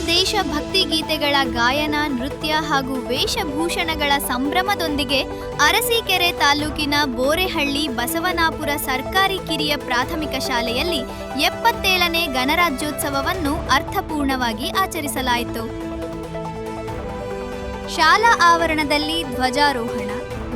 ದೇಶಭಕ್ತಿ ಗೀತೆಗಳ ಗಾಯನ, ನೃತ್ಯ ಹಾಗೂ ವೇಷಭೂಷಣಗಳ ಸಂಭ್ರಮದೊಂದಿಗೆ ಅರಸೀಕೆರೆ ತಾಲೂಕಿನ ಬೋರೆಹಳ್ಳಿ ಬಸವನಾಪುರ ಸರ್ಕಾರಿ ಕಿರಿಯ ಪ್ರಾಥಮಿಕ ಶಾಲೆಯಲ್ಲಿ 77ನೇ ಗಣರಾಜ್ಯೋತ್ಸವವನ್ನು ಅರ್ಥಪೂರ್ಣವಾಗಿ ಆಚರಿಸಲಾಯಿತು. ಶಾಲಾ ಆವರಣದಲ್ಲಿ ಧ್ವಜಾರೋಹಣ,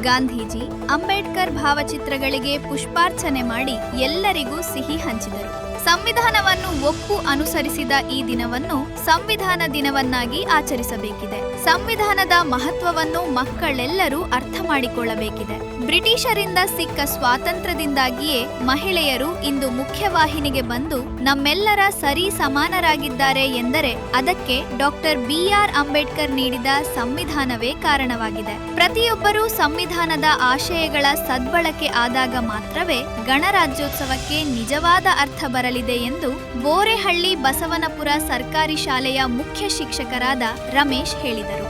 ಗಾಂಧೀಜಿ, ಅಂಬೇಡ್ಕರ್ ಭಾವಚಿತ್ರಗಳಿಗೆ ಪುಷ್ಪಾರ್ಚನೆ ಮಾಡಿ ಎಲ್ಲರಿಗೂ ಸಿಹಿ ಹಂಚಿದರು. ಸಂವಿಧಾನವನ್ನು ಒಪ್ಪು ಅನುಸರಿಸಿದ ಈ ದಿನವನ್ನು ಸಂವಿಧಾನ ದಿನವನ್ನಾಗಿ ಆಚರಿಸಬೇಕಿದೆ. ಸಂವಿಧಾನದ ಮಹತ್ವವನ್ನು ಮಕ್ಕಳೆಲ್ಲರೂ ಅರ್ಥ ಮಾಡಿಕೊಳ್ಳಬೇಕಿದೆ. ಬ್ರಿಟಿಷರಿಂದ ಸಿಕ್ಕ ಸ್ವಾತಂತ್ರ್ಯದಿಂದಾಗಿಯೇ ಮಹಿಳೆಯರು ಇಂದು ಮುಖ್ಯವಾಹಿನಿಗೆ ಬಂದು ನಮ್ಮೆಲ್ಲರ ಸರಿ ಸಮಾನರಾಗಿದ್ದಾರೆ ಎಂದರೆ ಅದಕ್ಕೆ ಡಾಕ್ಟರ್ ಬಿ.ಆರ್. ಅಂಬೇಡ್ಕರ್ ನೀಡಿದ ಸಂವಿಧಾನವೇ ಕಾರಣವಾಗಿದೆ. ಪ್ರತಿಯೊಬ್ಬರೂ ಸಂವಿಧಾನದ ಆಶಯಗಳ ಸದ್ಬಳಕೆ ಆದಾಗ ಮಾತ್ರವೇ ಗಣರಾಜ್ಯೋತ್ಸವಕ್ಕೆ ನಿಜವಾದ ಅರ್ಥ ಬರಲಿದೆ ಎಂದು ಬೋರೆಹಳ್ಳಿ ಬಸವನಪುರ ಸರ್ಕಾರಿ ಶಾಲೆಯ ಮುಖ್ಯ ಶಿಕ್ಷಕರಾದ ರಮೇಶ್ ಹೇಳಿದರು.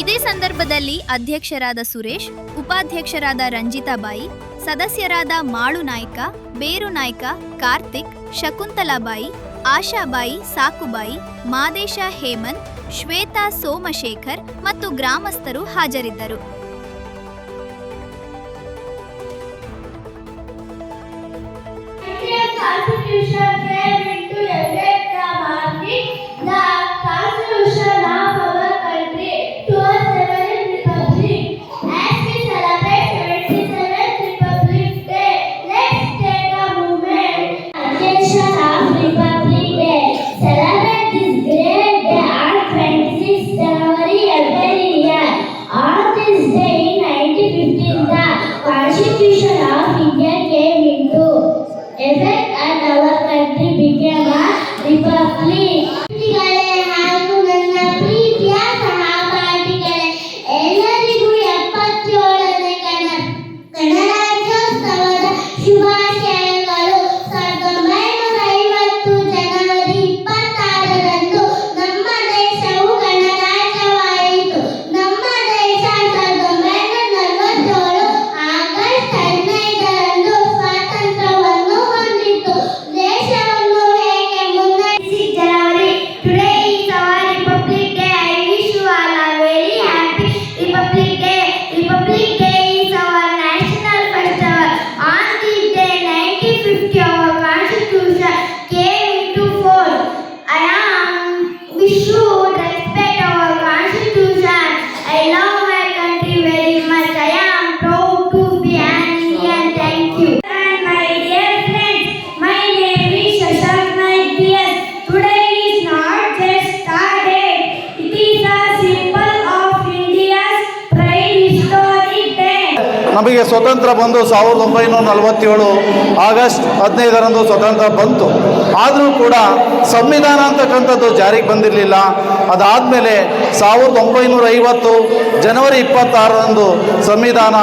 ಇದೇ ಸಂದರ್ಭದಲ್ಲಿ ಅಧ್ಯಕ್ಷರಾದ ಸುರೇಶ್, ಉಪಾಧ್ಯಕ್ಷರಾದ ರಂಜಿತಾಬಾಯಿ, ಸದಸ್ಯರಾದ ಮಾಳು ನಾಯ್ಕ, ಬೇರು ನಾಯ್ಕ, ಕಾರ್ತಿಕ್, ಶಕುಂತಲಾಬಾಯಿ, ಆಶಾಬಾಯಿ, ಸಾಕುಬಾಯಿ, ಮಾದೇಶ ಹೇಮಂತ್, ಶ್ವೇತಾ ಸೋಮಶೇಖರ್ ಮತ್ತು ಗ್ರಾಮಸ್ಥರು ಹಾಜರಿದ್ದರು. ನಮಗೆ ಸ್ವತಂತ್ರ ಬಂದು 1947 ಆಗಸ್ಟ್ 15ರಂದು ಸ್ವತಂತ್ರ ಬಂತು. ಆದರೂ ಕೂಡ ಸಂವಿಧಾನ ಅಂತಕ್ಕಂಥದ್ದು ಜಾರಿಗೆ ಬಂದಿರಲಿಲ್ಲ. ಅದಾದಮೇಲೆ 1950 ಜನವರಿ 26ರಂದು ಸಂವಿಧಾನ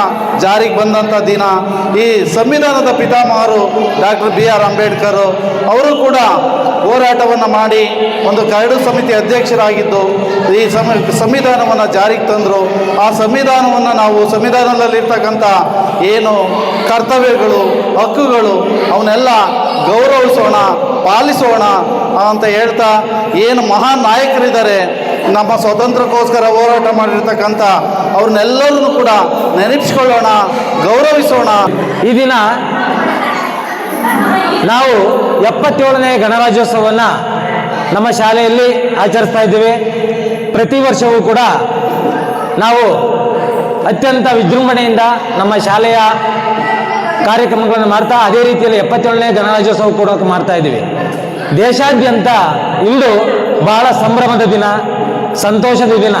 ಜಾರಿಗೆ ಬಂದಂಥ ದಿನ. ಈ ಸಂವಿಧಾನದ ಪಿತಾಮಹರು ಡಾಕ್ಟರ್ ಬಿ.ಆರ್. ಅಂಬೇಡ್ಕರ್ ಅವರು ಕೂಡ ಹೋರಾಟವನ್ನು ಮಾಡಿ ಒಂದು ಕರಡು ಸಮಿತಿ ಅಧ್ಯಕ್ಷರಾಗಿದ್ದು ಈ ಸಂವಿಧಾನವನ್ನು ಜಾರಿಗೆ ತಂದರು. ಆ ಸಂವಿಧಾನವನ್ನು ನಾವು ಸಂವಿಧಾನದಲ್ಲಿರ್ತಕ್ಕಂಥ ಏನು ಕರ್ತವ್ಯಗಳು, ಹಕ್ಕುಗಳು ಅವನ್ನೆಲ್ಲ ಗೌರವಿಸೋಣ, ಪಾಲಿಸೋಣ ಅಂತ ಹೇಳ್ತಾ, ಏನು ಮಹಾನ್ ನಾಯಕರಿದ್ದಾರೆ ನಮ್ಮ ಸ್ವಾತಂತ್ರ್ಯಕ್ಕೋಸ್ಕರ ಹೋರಾಟ ಮಾಡಿರ್ತಕ್ಕಂಥ ಅವ್ರನ್ನೆಲ್ಲರನ್ನು ಕೂಡ ನೆನಪಿಸ್ಕೊಳ್ಳೋಣ, ಗೌರವಿಸೋಣ. ಈ ದಿನ ನಾವು 77ನೇ ಗಣರಾಜ್ಯೋತ್ಸವವನ್ನು ನಮ್ಮ ಶಾಲೆಯಲ್ಲಿ ಆಚರಿಸ್ತಾ ಇದ್ದೇವೆ. ಪ್ರತಿ ವರ್ಷವೂ ಕೂಡ ನಾವು ಅತ್ಯಂತ ವಿಜೃಂಭಣೆಯಿಂದ ನಮ್ಮ ಶಾಲೆಯ ಕಾರ್ಯಕ್ರಮಗಳನ್ನು ಮಾಡ್ತಾ ಅದೇ ರೀತಿಯಲ್ಲಿ 77ನೇ ಗಣರಾಜ್ಯೋತ್ಸವ ಕೂಡ ಮಾಡ್ತಾ ಇದ್ದೀವಿ. ದೇಶಾದ್ಯಂತ ಇಂದು ಬಹಳ ಸಂಭ್ರಮದ ದಿನ, ಸಂತೋಷದ ದಿನ.